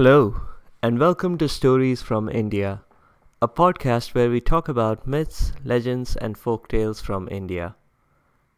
Hello, and welcome to Stories from India, a podcast where we talk about myths, legends, and folk tales from India.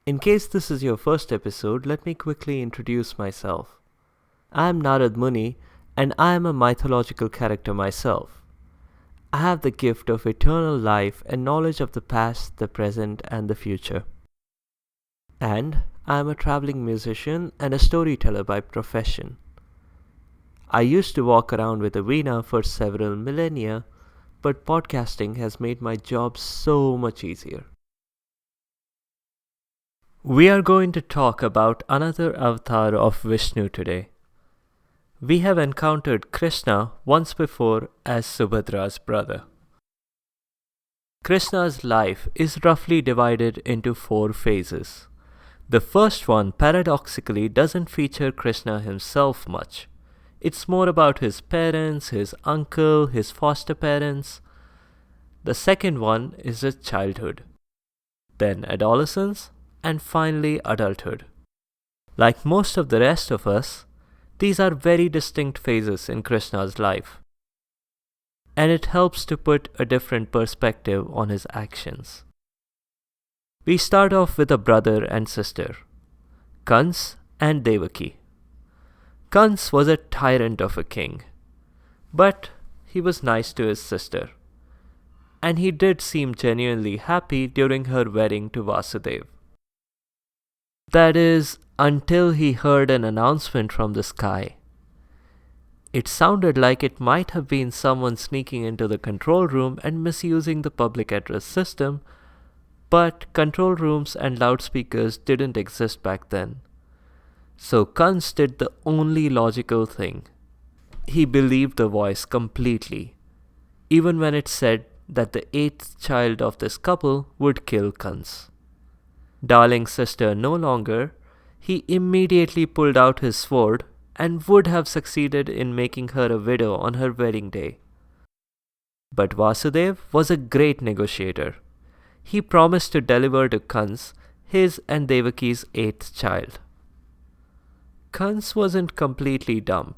In case this is your first episode, let me quickly introduce myself. I am Narad Muni, and I am a mythological character myself. I have the gift of eternal life and knowledge of the past, the present, and the future. And I am a traveling musician and a storyteller by profession. I used to walk around with a veena for several millennia, but podcasting has made my job so much easier. We are going to talk about another avatar of Vishnu today. We have encountered Krishna once before as Subhadra's brother. Krishna's life is roughly divided into 4 phases. The first one, paradoxically, doesn't feature Krishna himself much. It's more about his parents, his uncle, his foster parents. The second one is his childhood, then adolescence, and finally adulthood. Like most of the rest of us, these are very distinct phases in Krishna's life. And it helps to put a different perspective on his actions. We start off with a brother and sister, Kans and Devaki. Kans was a tyrant of a king, but he was nice to his sister, and he did seem genuinely happy during her wedding to Vasudev. That is, until he heard an announcement from the sky. It sounded like it might have been someone sneaking into the control room and misusing the public address system, but control rooms and loudspeakers didn't exist back then. So Kans did the only logical thing. He believed the voice completely, even when it said that the 8th child of this couple would kill Kans. Darling sister no longer, he immediately pulled out his sword and would have succeeded in making her a widow on her wedding day. But Vasudev was a great negotiator. He promised to deliver to Kans his and Devaki's 8th child. Kans wasn't completely dumb.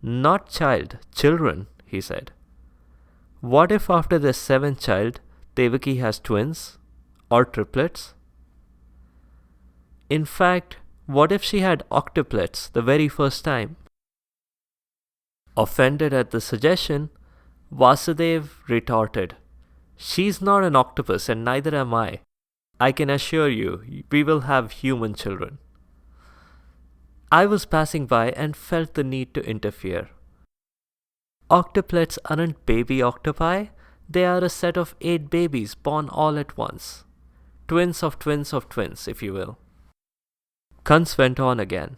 Not child, children, he said. What if after the 7th child, Devaki has twins? Or triplets? In fact, what if she had octuplets the very first time? Offended at the suggestion, Vasudev retorted, "She's not an octopus and neither am I. I can assure you, we will have human children." I was passing by and felt the need to interfere. Octuplets aren't baby octopi, they are a set of 8 babies born all at once. Twins of twins of twins, if you will. Kans went on again.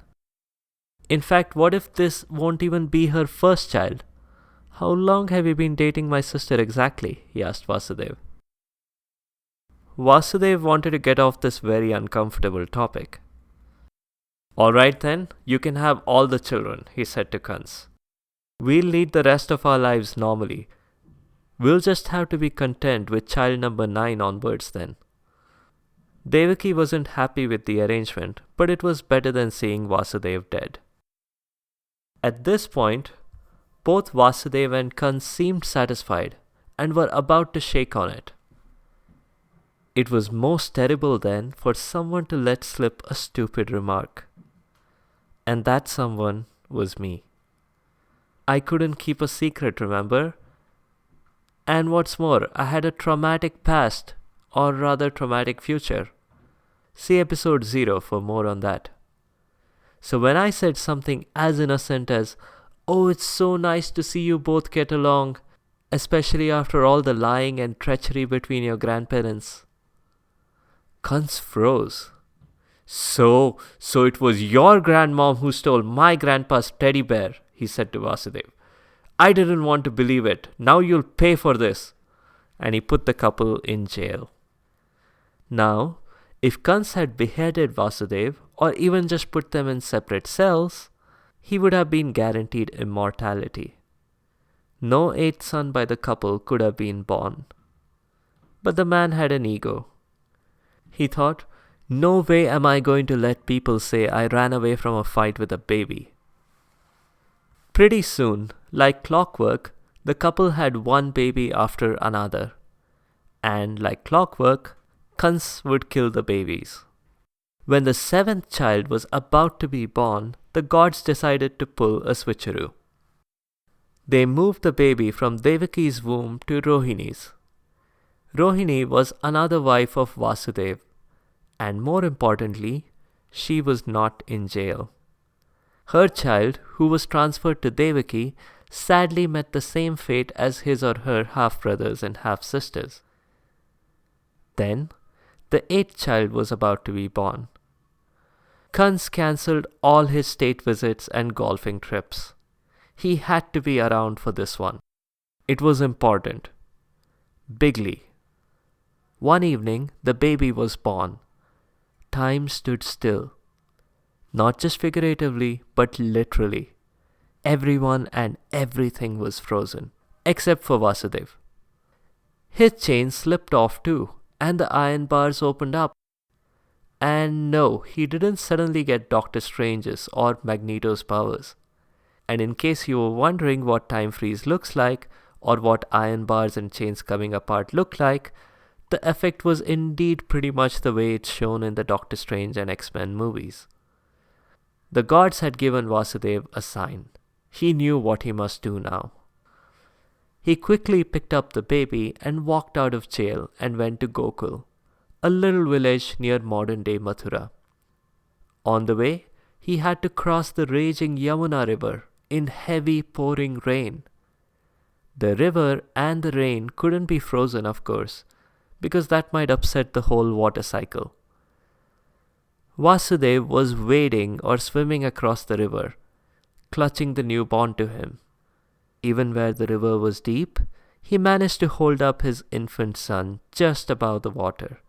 In fact, what if this won't even be her first child? How long have you been dating my sister exactly? He asked Vasudev. Vasudev wanted to get off this very uncomfortable topic. Alright then, you can have all the children, he said to Kans. We'll lead the rest of our lives normally. We'll just have to be content with child number 9 onwards then. Devaki wasn't happy with the arrangement, but it was better than seeing Vasudev dead. At this point, both Vasudev and Kans seemed satisfied and were about to shake on it. It was most terrible then for someone to let slip a stupid remark. And that someone was me. I couldn't keep a secret, remember? And what's more, I had a traumatic past, or rather traumatic future. See episode 0 for more on that. So when I said something as innocent as, "Oh, it's so nice to see you both get along, especially after all the lying and treachery between your grandparents," Kans froze. So it was your grandmom who stole my grandpa's teddy bear, he said to Vasudev. I didn't want to believe it. Now you'll pay for this. And he put the couple in jail. Now, if Kans had beheaded Vasudev, or even just put them in separate cells, he would have been guaranteed immortality. No 8th son by the couple could have been born. But the man had an ego. He thought, no way am I going to let people say I ran away from a fight with a baby. Pretty soon, like clockwork, the couple had one baby after another. And like clockwork, Kans would kill the babies. When the seventh child was about to be born, the gods decided to pull a switcheroo. They moved the baby from Devaki's womb to Rohini's. Rohini was another wife of Vasudev, and more importantly, she was not in jail. Her child, who was transferred to Devaki, sadly met the same fate as his or her half-brothers and half-sisters. Then, the eighth child was about to be born. Kans cancelled all his state visits and golfing trips. He had to be around for this one. It was important. Bigly. One evening, the baby was born. Time stood still. Not just figuratively, but literally. Everyone and everything was frozen, except for Vasudev. His chain slipped off too, and the iron bars opened up. And no, he didn't suddenly get Doctor Strange's or Magneto's powers. And in case you were wondering what time freeze looks like, or what iron bars and chains coming apart look like, the effect was indeed pretty much the way it's shown in the Doctor Strange and X-Men movies. The gods had given Vasudev a sign. He knew what he must do now. He quickly picked up the baby and walked out of jail and went to Gokul, a little village near modern-day Mathura. On the way, he had to cross the raging Yamuna river in heavy pouring rain. The river and the rain couldn't be frozen, of course, because that might upset the whole water cycle. Vasudev was wading or swimming across the river, clutching the newborn to him. Even where the river was deep, he managed to hold up his infant son just above the water.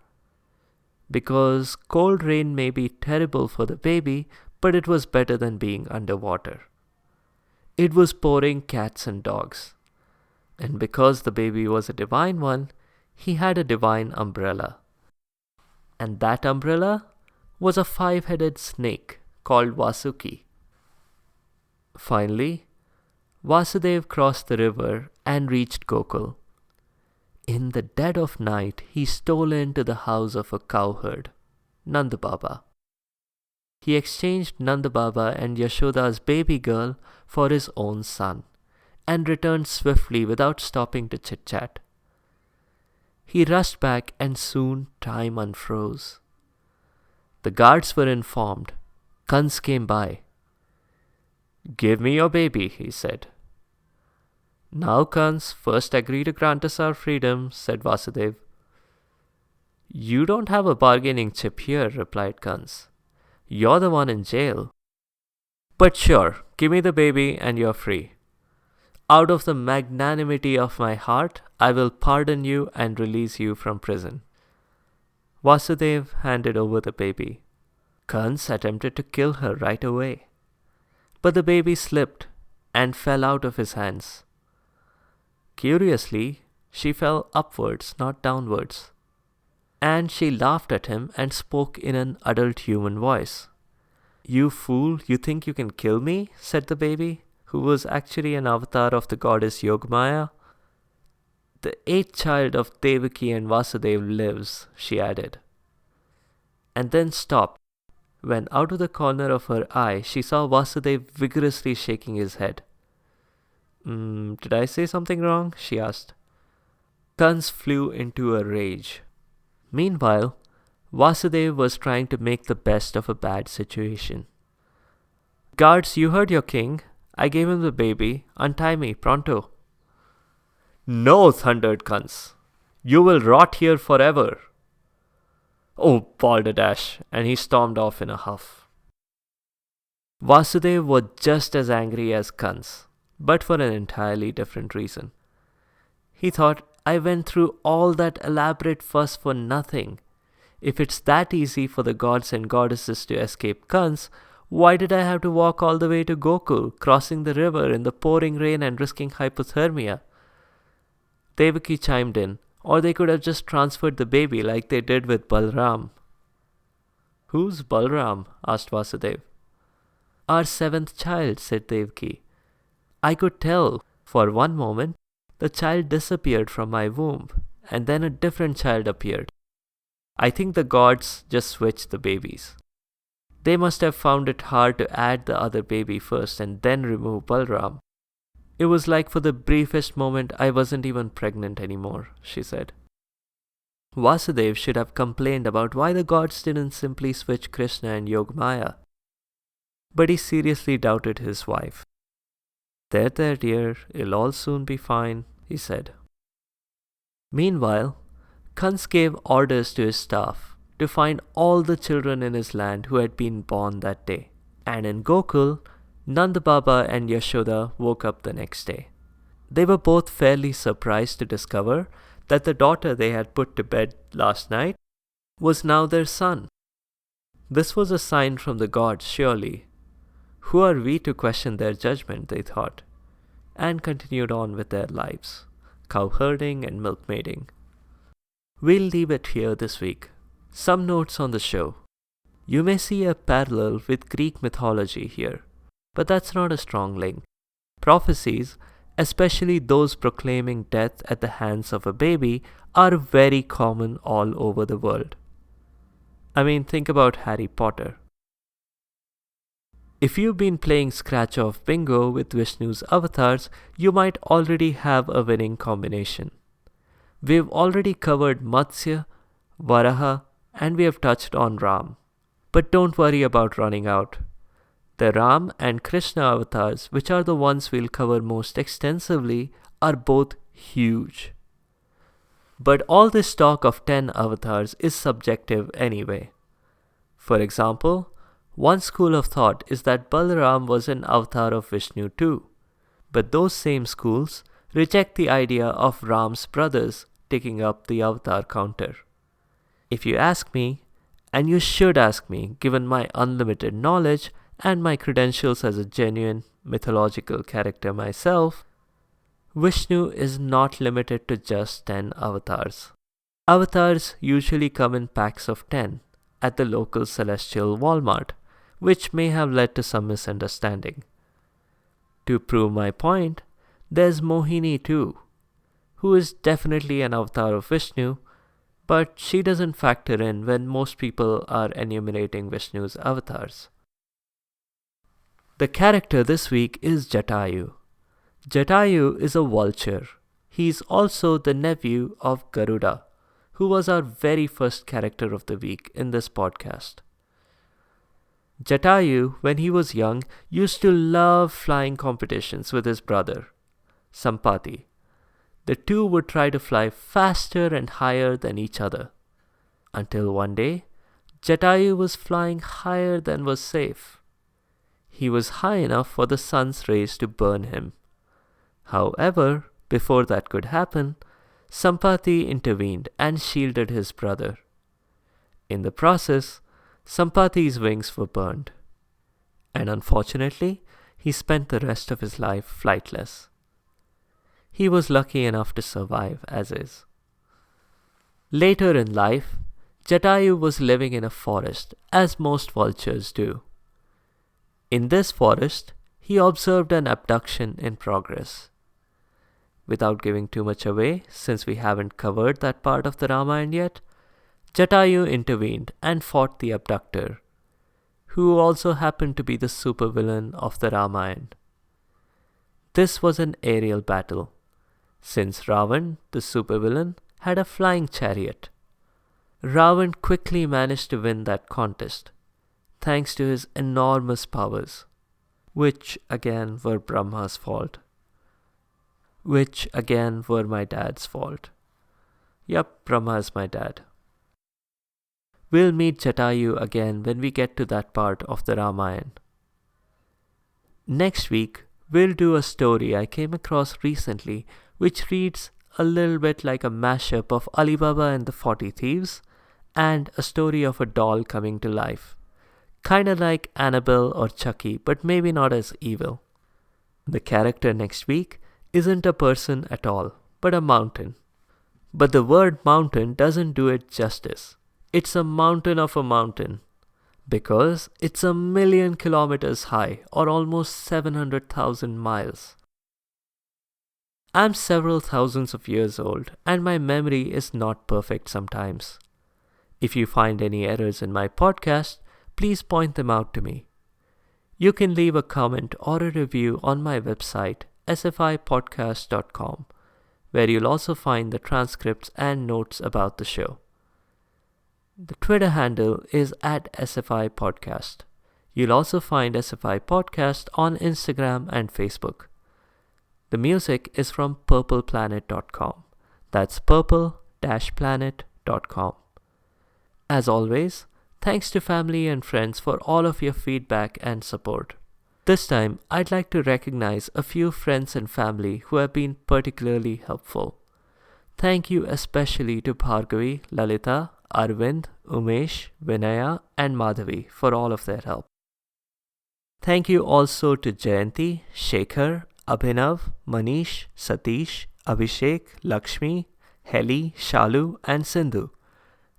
Because cold rain may be terrible for the baby, but it was better than being underwater. It was pouring cats and dogs. And because the baby was a divine one, he had a divine umbrella. And that umbrella was a 5-headed snake called Vasuki. Finally, Vasudev crossed the river and reached Gokul. In the dead of night, he stole into the house of a cowherd, Nanda Baba. He exchanged Nanda Baba and Yashoda's baby girl for his own son, and returned swiftly without stopping to chit-chat. He rushed back and soon time unfroze. The guards were informed. Kans came by. "Give me your baby," he said. "Now, Kans, first agree to grant us our freedom," said Vasudev. "You don't have a bargaining chip here," replied Kans. "You're the one in jail. But sure, give me the baby and you're free. Out of the magnanimity of my heart, I will pardon you and release you from prison." Vasudev handed over the baby. Kans attempted to kill her right away. But the baby slipped and fell out of his hands. Curiously, she fell upwards, not downwards. And she laughed at him and spoke in an adult human voice. "You fool, you think you can kill me?" said the baby, who was actually an avatar of the goddess Yogamaya. "The eighth child of Devaki and Vasudev lives," she added. And then stopped, when out of the corner of her eye she saw Vasudev vigorously shaking his head. Did I say something wrong?" she asked. Kans flew into a rage. Meanwhile, Vasudev was trying to make the best of a bad situation. "Guards, you heard your king. I gave him the baby. Untie me, pronto." "No," thundered Kans. "You will rot here forever." "Oh, balderdash," and he stormed off in a huff. Vasudev was just as angry as Kans, but for an entirely different reason. He thought, "I went through all that elaborate fuss for nothing. If it's that easy for the gods and goddesses to escape Kans, why did I have to walk all the way to Gokul, crossing the river in the pouring rain and risking hypothermia?" Devaki chimed in, "Or they could have just transferred the baby like they did with Balram." "Who's Balram?" asked Vasudev. "Our seventh child," said Devaki. I could tell for one moment the child disappeared from my womb, and then a different child appeared. I think the gods just switched the babies. They must have found it hard to add the other baby first and then remove Balram. It was like for the briefest moment I wasn't even pregnant anymore, she said. Vasudev should have complained about why the gods didn't simply switch Krishna and Yogamaya. But he seriously doubted his wife. There, dear, it'll all soon be fine, he said. Meanwhile, Kans gave orders to his staff to find all the children in his land who had been born that day. And in Gokul, Nanda Baba and Yashoda woke up the next day. They were both fairly surprised to discover that the daughter they had put to bed last night was now their son. This was a sign from the gods, surely. Who are we to question their judgment, they thought, and continued on with their lives, cow-herding and milk-maiding. We'll leave it here this week. Some notes on the show. You may see a parallel with Greek mythology here, but that's not a strong link. Prophecies, especially those proclaiming death at the hands of a baby, are very common all over the world. I mean, think about Harry Potter. If you've been playing scratch-off bingo with Vishnu's avatars, you might already have a winning combination. We've already covered Matsya, Varaha, and we have touched on Ram. But don't worry about running out. The Ram and Krishna avatars, which are the ones we'll cover most extensively, are both huge. But all this talk of 10 avatars is subjective anyway. For example, one school of thought is that Balaram was an avatar of Vishnu too. But those same schools reject the idea of Ram's brothers taking up the avatar counter. If you ask me, and you should ask me given my unlimited knowledge and my credentials as a genuine mythological character myself, Vishnu is not limited to just 10 avatars. Avatars usually come in packs of 10 at the local celestial Walmart, which may have led to some misunderstanding. To prove my point, there's Mohini too, who is definitely an avatar of Vishnu, but she doesn't factor in when most people are enumerating Vishnu's avatars. The character this week is Jatayu. Jatayu is a vulture. He's also the nephew of Garuda, who was our very first character of the week in this podcast. Jatayu, when he was young, used to love flying competitions with his brother, Sampati. The two would try to fly faster and higher than each other. Until one day, Jatayu was flying higher than was safe. He was high enough for the sun's rays to burn him. However, before that could happen, Sampati intervened and shielded his brother. In the process, Sampati's wings were burned. And unfortunately, he spent the rest of his life flightless. He was lucky enough to survive as is. Later in life, Jatayu was living in a forest, as most vultures do. In this forest, he observed an abduction in progress. Without giving too much away, since we haven't covered that part of the Ramayana yet, Jatayu intervened and fought the abductor, who also happened to be the supervillain of the Ramayana. This was an aerial battle, since Ravan, the supervillain, had a flying chariot. Ravan quickly managed to win that contest, thanks to his enormous powers, which again were Brahma's fault. Which again were my dad's fault. Yup, Brahma is my dad. We'll meet Jatayu again when we get to that part of the Ramayana. Next week, we'll do a story I came across recently which reads a little bit like a mashup of Ali Baba and the 40 Thieves and a story of a doll coming to life. Kinda like Annabelle or Chucky, but maybe not as evil. The character next week isn't a person at all, but a mountain. But the word mountain doesn't do it justice. It's a mountain of a mountain, because it's 1,000,000 kilometers high or almost 700,000 miles. I'm several thousands of years old, and my memory is not perfect sometimes. If you find any errors in my podcast, please point them out to me. You can leave a comment or a review on my website, sfipodcast.com, where you'll also find the transcripts and notes about the show. The Twitter handle is at sfipodcast. You'll also find SFI Podcast on Instagram and Facebook. The music is from purpleplanet.com. That's purple-planet.com. As always, thanks to family and friends for all of your feedback and support. This time, I'd like to recognize a few friends and family who have been particularly helpful. Thank you especially to Bhargavi, Lalita, Arvind, Umesh, Vinaya, and Madhavi for all of their help. Thank you also to Jayanti, Shekhar, Abhinav, Manish, Satish, Abhishek, Lakshmi, Heli, Shalu, and Sindhu.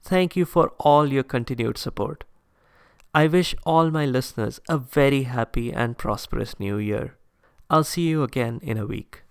Thank you for all your continued support. I wish all my listeners a very happy and prosperous new year. I'll see you again in a week.